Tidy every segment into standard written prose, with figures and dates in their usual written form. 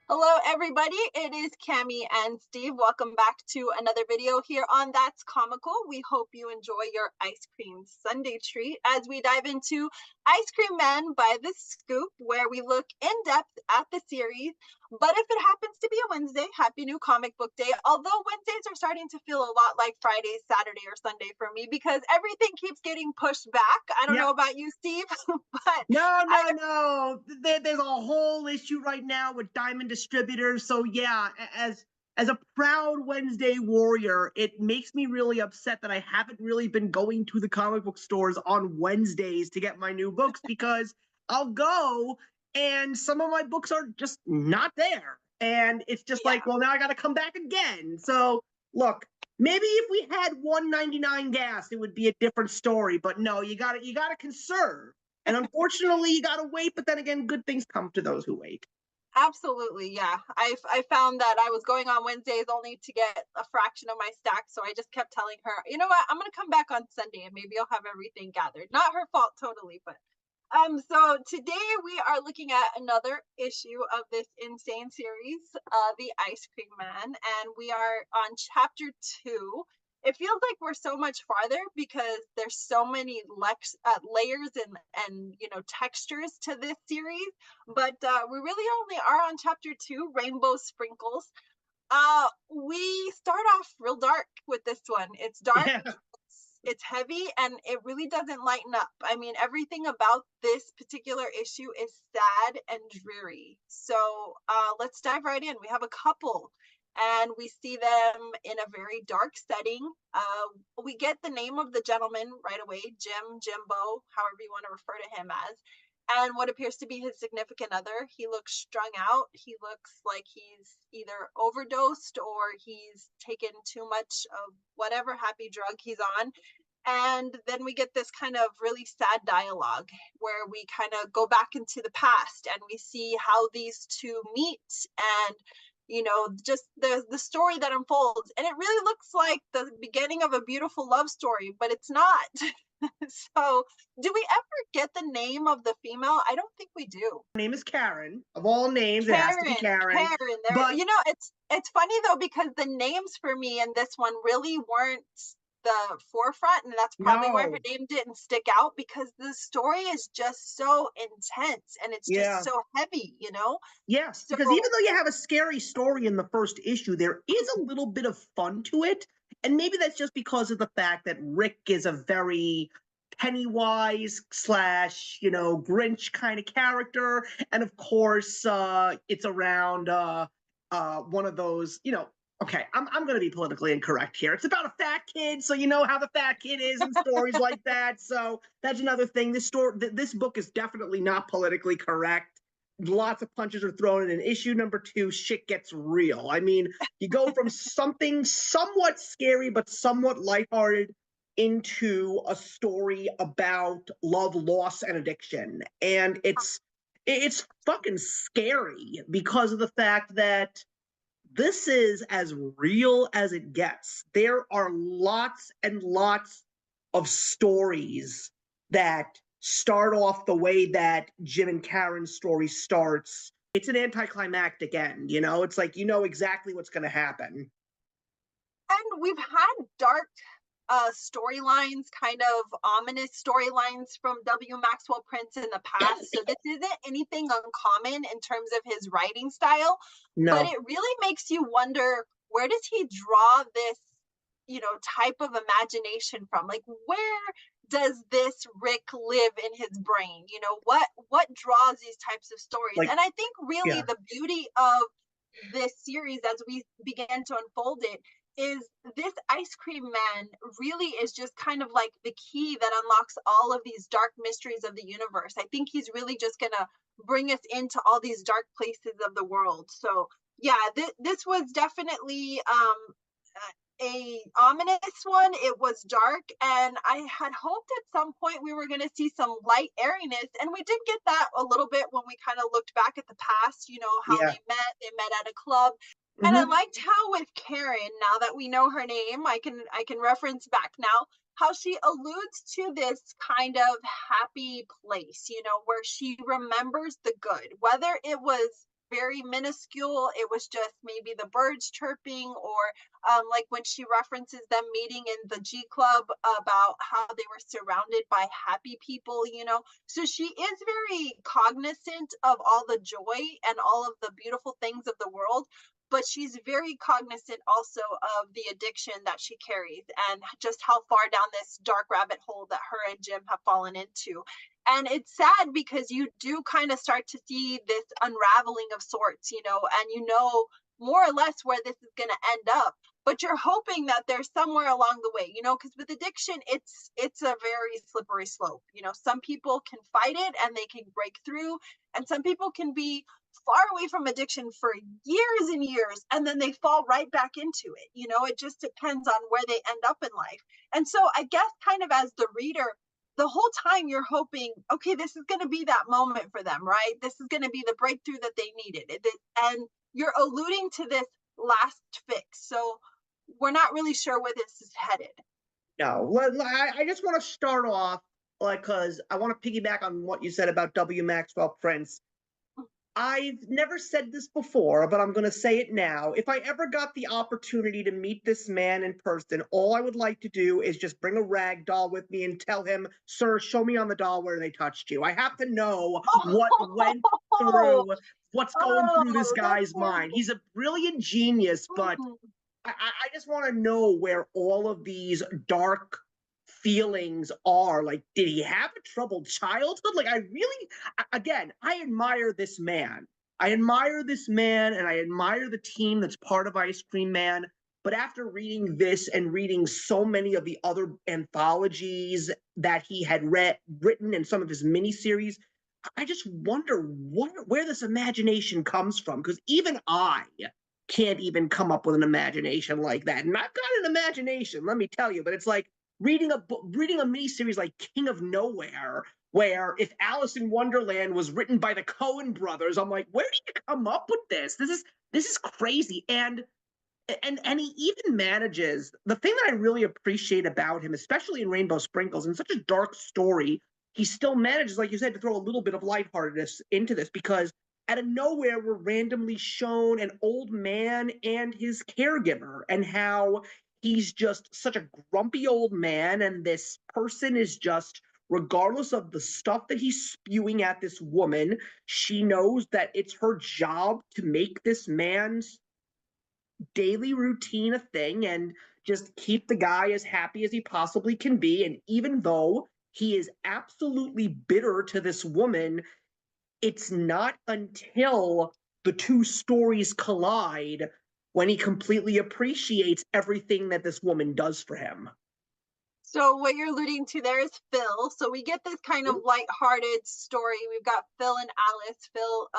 Hello, everybody. It is Cami and Steve. Welcome back to another video here on That's Comical. We hope you enjoy your ice cream sundae treat as we dive into Ice Cream Man by The Scoop, where we look in depth at the series. But if it happens to be a Wednesday, happy new comic book day. Although Wednesdays are starting to feel a lot like Friday, Saturday, or Sunday for me because everything keeps getting pushed back. I don't Yeah. know about you, Steve, but No, I no, no. There's a whole issue right now with Diamond Distributors. So yeah, as a proud Wednesday warrior, it makes me really upset that I haven't really been going to the comic book stores on Wednesdays to get my new books because I'll go and some of my books are just not there. And it's just yeah. like, well, now I got to come back again. So look, maybe if we had 1.99 gas, it would be a different story. But no, you gotta conserve. And unfortunately, you got to wait. But then again, good things come to those who wait. Absolutely, yeah. I found that I was going on Wednesdays only to get a fraction of my stack, so I just kept telling her, you know what, I'm gonna come back on Sunday and maybe I'll have everything gathered. Not her fault totally, but so today we are looking at another issue of this insane series, The Ice Cream Man, and we are on chapter 2. It feels like we're so much farther because there's so many layers and textures to this series, but we really only are on chapter 2, Rainbow Sprinkles. We start off real dark with this one. It's dark, Yeah. it's heavy, and it really doesn't lighten up. I mean, everything about this particular issue is sad and dreary. So let's dive right in. We have a couple, and we see them in a very dark setting. We get the name of the gentleman right away, Jimbo, however you want to refer to him as, and what appears to be his significant other. He looks strung out. He looks like he's either overdosed or he's taken too much of whatever happy drug he's on. And then we get this kind of really sad dialogue where we kind of go back into the past and we see how these two meet and just the story that unfolds, and it really looks like the beginning of a beautiful love story, but it's not. So do we ever get the name of the female? I don't think we do. Her name is Karen. Of all names, it has to be Karen, Karen. there, But it's funny though because the names for me in this one really weren't the forefront, and that's probably why her no, name didn't stick out because the story is just so intense and it's just yeah. so heavy. Yes, So because even though you have a scary story in the first issue, there is a little bit of fun to it. And maybe that's just because of the fact that Rick is a very Pennywise slash, Grinch kind of character. And of course, it's around one of those, okay, I'm going to be politically incorrect here. It's about a fat kid, so you know how the fat kid is in stories like that. So that's another thing. This book is definitely not politically correct. Lots of punches are thrown in. And issue number 2, shit gets real. I mean, you go from something somewhat scary but somewhat lighthearted into a story about love, loss, and addiction, and it's fucking scary because of the fact that this is as real as it gets. There are lots and lots of stories that start off the way that Jim and Karen's story starts. It's an anticlimactic end, It's like you know exactly what's going to happen. and we've had dark storylines, kind of ominous storylines from W. Maxwell Prince in the past. So this isn't anything uncommon in terms of his writing style, but No. it really makes you wonder, where does he draw this, type of imagination from? Like, where does this Rick live in his brain? What draws these types of stories? Like, And I think really yeah. the beauty of this series as we began to unfold it is this ice cream man really is just kind of like the key that unlocks all of these dark mysteries of the universe. I think he's really just gonna bring us into all these dark places of the world. So yeah, this was definitely a ominous one. It was dark, and I had hoped at some point we were going to see some light airiness, and we did get that a little bit when we kind of looked back at the past. How Yeah. they met at a club. And I Mm-hmm. liked how with Karen, now that we know her name, I can reference back now how she alludes to this kind of happy place, where she remembers the good, whether it was very minuscule. It was just maybe the birds chirping, or like when she references them meeting in the G Club about how they were surrounded by happy people, you know. So she is very cognizant of all the joy and all of the beautiful things of the world, but she's very cognizant also of the addiction that she carries and just how far down this dark rabbit hole that her and Jim have fallen into. And it's sad because you do kind of start to see this unraveling of sorts, you know, and you know more or less where this is going to end up, but you're hoping that there's somewhere along the way, you know, because with addiction it's a very slippery slope. You know, some people can fight it and they can break through, and some people can be far away from addiction for years and years and then they fall right back into it. You know, it just depends on where they end up in life. And so I guess kind of as the reader, the whole time you're hoping, okay, this is going to be that moment for them, right? This is going to be the breakthrough that they needed. And you're alluding to this last fix. So we're not really sure where this is headed. No, I just want to start off, like, because I want to piggyback on what you said about W. Maxwell Prince. I've never said this before, but I'm going to say it now. If I ever got the opportunity to meet this man in person, all I would like to do is just bring a rag doll with me and tell him, sir, show me on the doll where they touched you. I have to know what went through, what's going through this guy's mind. He's a brilliant genius, but I just want to know where all of these dark feelings are. Like, did he have a troubled childhood? Like, again, I admire this man. I admire this man and I admire the team that's part of Ice Cream Man. But after reading this and reading so many of the other anthologies that he had written in some of his miniseries, I just wonder where this imagination comes from. Because even I can't even come up with an imagination like that. And I've got an imagination, let me tell you, but it's like reading a miniseries like King of Nowhere, where if Alice in Wonderland was written by the Coen brothers, I'm like, where did you come up with this? This is crazy. And he even manages, the thing that I really appreciate about him, especially in Rainbow Sprinkles, in such a dark story, he still manages, like you said, to throw a little bit of lightheartedness into this, because out of nowhere, we're randomly shown an old man and his caregiver, and how he's just such a grumpy old man, and this person is just, regardless of the stuff that he's spewing at this woman, she knows that it's her job to make this man's daily routine a thing and just keep the guy as happy as he possibly can be. And even though he is absolutely bitter to this woman, it's not until the two stories collide when he completely appreciates everything that this woman does for him. So what you're alluding to there is Phil. So we get this kind of lighthearted story. We've got Phil and Alice. Phil,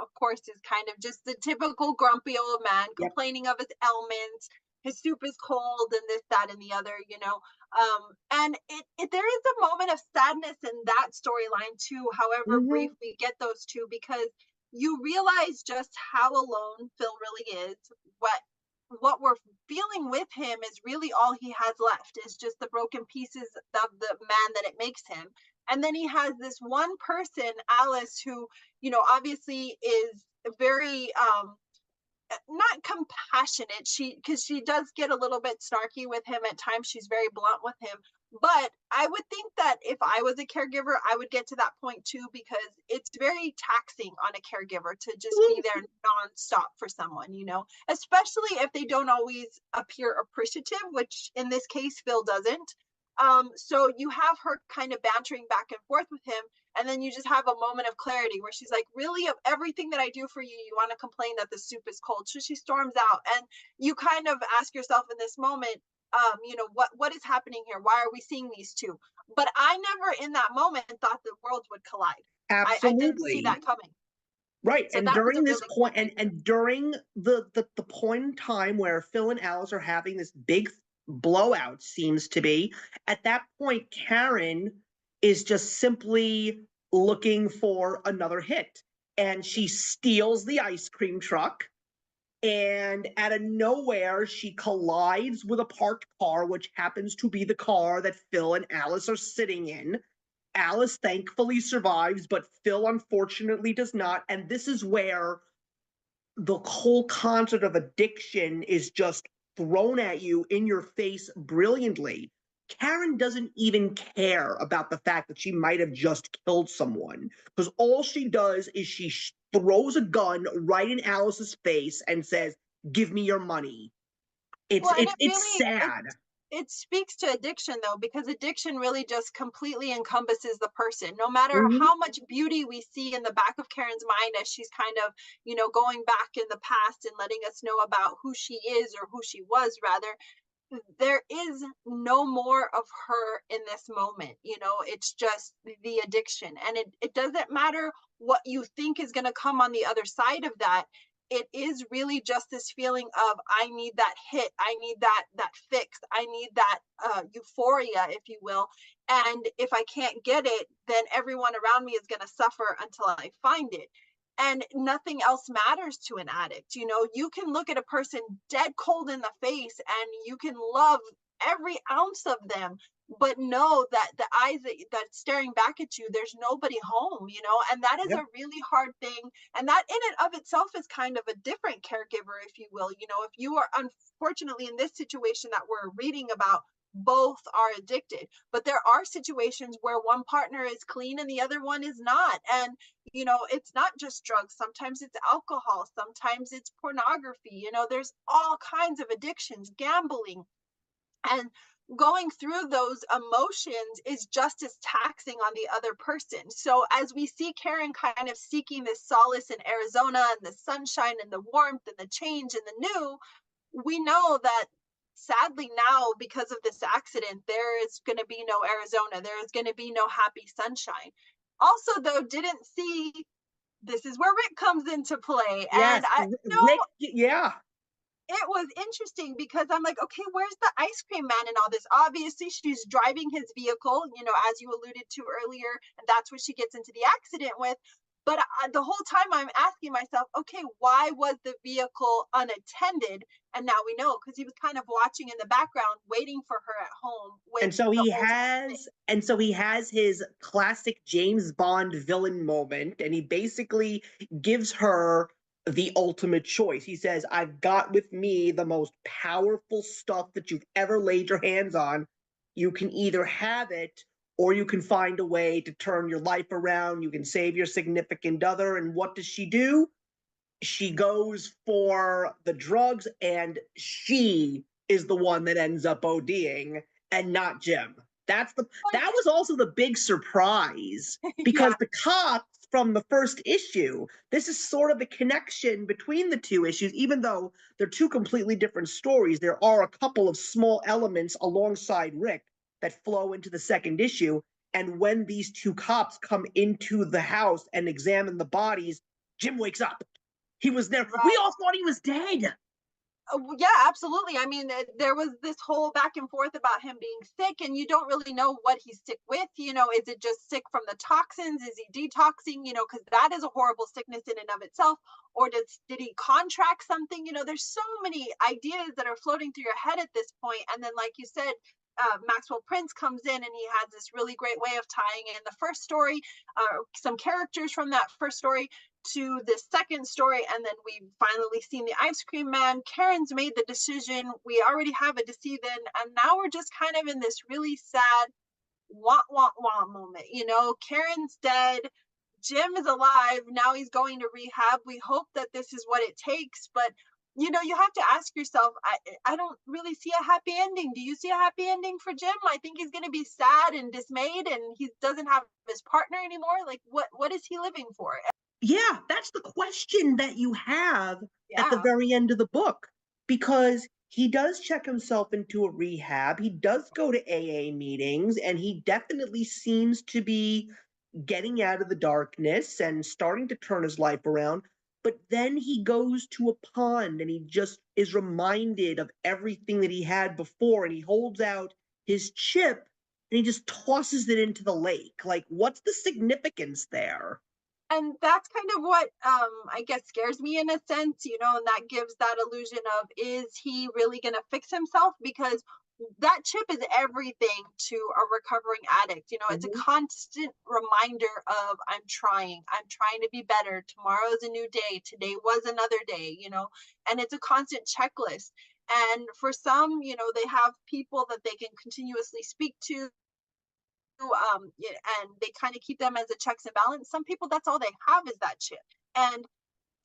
of course, is kind of just the typical grumpy old man complaining of his ailments. His soup is cold and this, that, and the other, you know. And there is a moment of sadness in that storyline too, however brief we get those two, because you realize just how alone Phil really is. What we're feeling with him is really all he has left is just the broken pieces of the man that it makes him. And then he has this one person, Alice, who, you know, obviously is very not compassionate, because she does get a little bit snarky with him at times. She's very blunt with him, but I would think that if I was a caregiver, I would get to that point too, because it's very taxing on a caregiver to just be there nonstop for someone, you know, especially if they don't always appear appreciative, which in this case Phil doesn't. So you have her kind of bantering back and forth with him, and then you just have a moment of clarity where she's like, really, of everything that I do for you, you want to complain that the soup is cold? So she storms out, and you kind of ask yourself in this moment, you know, what is happening here? Why are we seeing these two? But I never in that moment thought the worlds would collide. Absolutely. I didn't see that coming. Right. So and during this really point, and during the point in time where Phil and Alice are having this big blowout, seems to be, at that point, Karen is just simply looking for another hit. And she steals the ice cream truck. And out of nowhere, she collides with a parked car, which happens to be the car that Phil and Alice are sitting in. Alice thankfully survives, but Phil unfortunately does not. And this is where the whole concept of addiction is just thrown at you in your face brilliantly. Karen doesn't even care about the fact that she might have just killed someone, because all she does is she throws a gun right in Alice's face and says, "Give me your money." It's Well, and it's it's sad. it speaks to addiction though, because addiction really just completely encompasses the person. No matter Mhm. how much beauty we see in the back of Karen's mind as she's kind of, going back in the past and letting us know about who she is, or who she was rather, there is no more of her in this moment. It's just the addiction, and it doesn't matter what you think is going to come on the other side of that. It is really just this feeling of, I need that hit, I need that fix, I need that euphoria, if you will. And if I can't get it, then everyone around me is going to suffer until I find it. And nothing else matters to an addict. You can look at a person dead cold in the face and you can love every ounce of them, but know that the eyes that's staring back at you, there's nobody home. And that is Yep. a really hard thing. And that in and of itself is kind of a different caregiver, if you will. If you are unfortunately in this situation that we're reading about, both are addicted, but there are situations where one partner is clean and the other one is not. And it's not just drugs. Sometimes it's alcohol. Sometimes it's pornography. There's all kinds of addictions, gambling. And going through those emotions is just as taxing on the other person. So as we see Karen kind of seeking this solace in Arizona and the sunshine and the warmth and the change and the new, we know that sadly now, because of this accident, there is going to be no Arizona. There is going to be no happy sunshine. Also, though, didn't see, this is where Rick comes into play. And Yes, Rick. Yeah, it was interesting because I'm like, okay, where's the ice cream man in all this? Obviously, she's driving his vehicle, as you alluded to earlier, and that's what she gets into the accident with. But the whole time I'm asking myself, okay, why was the vehicle unattended? And now we know, because he was kind of watching in the background, waiting for her at home with and so the he whole thing. has and so he has his classic James Bond villain moment, and he basically gives her the ultimate choice. He says, "I've got with me the most powerful stuff that you've ever laid your hands on. You can either have it, or you can find a way to turn your life around. You can save your significant other." And what does she do? She goes for the drugs, and she is the one that ends up ODing, and not Jim. That was also the big surprise, Yeah. because the cops from the first issue, this is sort of the connection between the two issues. Even though they're two completely different stories, there are a couple of small elements alongside Rick that flow into the second issue. And when these two cops come into the house and examine the bodies, Jim wakes up. He was there. We Right. all thought he was dead. Yeah, absolutely. I mean, there was this whole back and forth about him being sick, and you don't really know what he's sick with. Is it just sick from the toxins? Is he detoxing? Because that is a horrible sickness in and of itself. Or did he contract something? There's so many ideas that are floating through your head at this point. And then, like you said, Maxwell Prince comes in, and he has this really great way of tying in the first story, some characters from that first story, to the second story. And then we've finally seen the ice cream man. Karen's made the decision. We already have a decedent, and now we're just kind of in this really sad wah wah wah moment. Karen's dead, Jim is alive, now he's going to rehab. We hope that this is what it takes, but you have to ask yourself, I don't really see a happy ending. Do you see a happy ending for Jim? I think he's going to be sad and dismayed, and he doesn't have his partner anymore. Like, what is he living for? Yeah, that's the question that you have at the Yeah. very end of the book, because he does check himself into a rehab. He does go to AA meetings, and he definitely seems to be getting out of the darkness and starting to turn his life around. But then he goes to a pond and he just is reminded of everything that he had before, and he holds out his chip and he just tosses it into the lake. Like, what's the significance there? And that's kind of what I guess scares me in a sense, and that gives that illusion of, is he really going to fix himself? Because that chip is everything to a recovering addict. You know, it's a Mhm. constant reminder of I'm trying to be better. Tomorrow's a new day. Today was another day, you know, and it's a constant checklist. And for some, you know, they have people that they can continuously speak to, and they kind of keep them as a checks and balance. Some people, that's all they have is that chip. And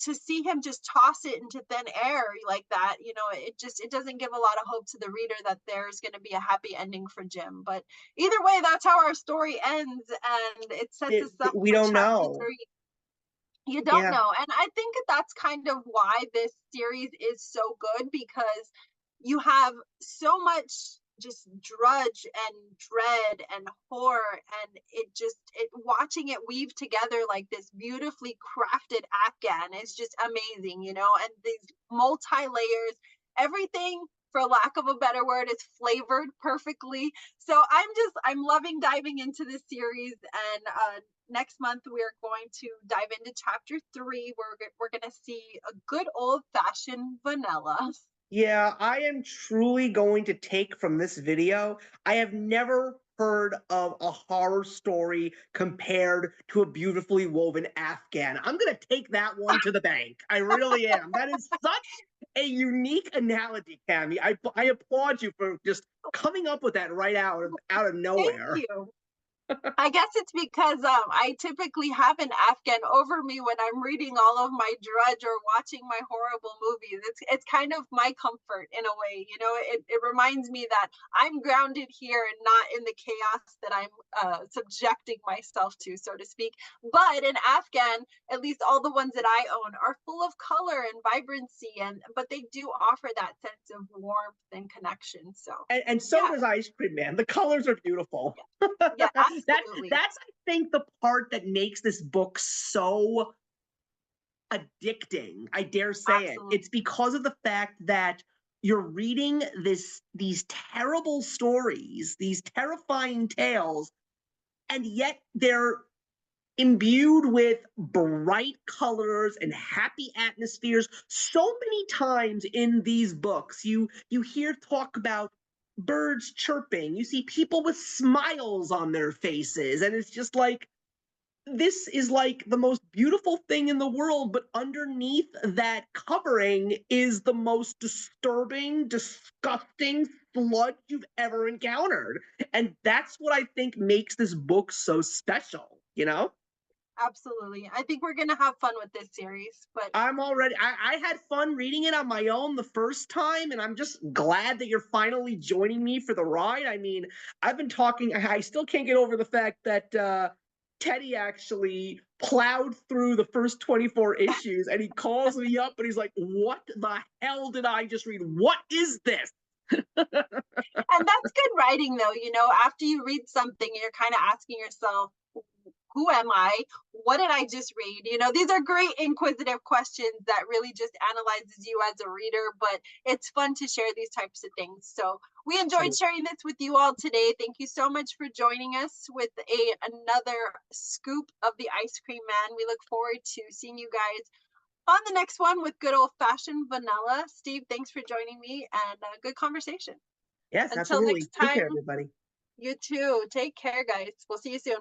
to see him just toss it into thin air like that, you know, it doesn't give a lot of hope to the reader that there's going to be a happy ending for Jim. But either way, that's how our story ends, and it sets us up We for don't chapter know. 3. You don't Yeah. know, and I think that's kind of why this series is so good, because you have so much just drudge and dread and horror, and it watching it weave together like this beautifully crafted Afghan is just amazing, you know, and these multi layers, everything, for lack of a better word, is flavored perfectly. So I'm loving diving into this series, and next month we're going to dive into chapter 3. We're going to see a good old fashioned vanilla. Yeah, I am truly going to take from this video. I have never heard of a horror story compared to a beautifully woven Afghan. I'm going to take that one to the bank. I really am. That is such a unique analogy, Cami. I applaud you for just coming up with that right out of Thank nowhere. you. I guess it's because I typically have an Afghan over me when I'm reading all of my drudge or watching my horrible movies. It's kind of my comfort in a way, you know. It reminds me that I'm grounded here and not in the chaos that I'm subjecting myself to, so to speak. But in Afghan, at least all the ones that I own are full of color and vibrancy, and but they do offer that sense of warmth and connection. So And so yeah, does Ice Cream Man. The colors are beautiful. yeah, yeah, that absolutely, that's I think the part that makes this book so addicting. I dare say it. absolutely. It's because of the fact that you're reading these terrible stories, these terrifying tales, and yet they're imbued with bright colors and happy atmospheres. So many times in these books, you hear talk about birds chirping, you see people with smiles on their faces, and it's just like this is like the most beautiful thing in the world, but underneath that covering is the most disturbing, disgusting sludge you've ever encountered. And that's what I think makes this book so special, you know? Absolutely. I think we're gonna have fun with this series, but I had fun reading it on my own the first time, and I'm just glad that you're finally joining me for the ride. I mean, I've been talking, I still can't get over the fact that Teddy actually plowed through the first 24 issues and he calls me up and he's like, "What the hell did I just read? What is this?" and that's good writing though, you know, after you read something, you're kind of asking yourself, who am I? What did I just read? You know, these are great inquisitive questions that really just analyzes you as a reader, but it's fun to share these types of things. So we enjoyed So, sharing this with you all today. Thank you so much for joining us with another scoop of the Ice Cream Man. We look forward to seeing you guys on the next one with good old fashioned vanilla. Steve, thanks for joining me, and good conversation. yes, Until absolutely. next Take time, care, everybody. you too. Take care, guys. We'll see you soon.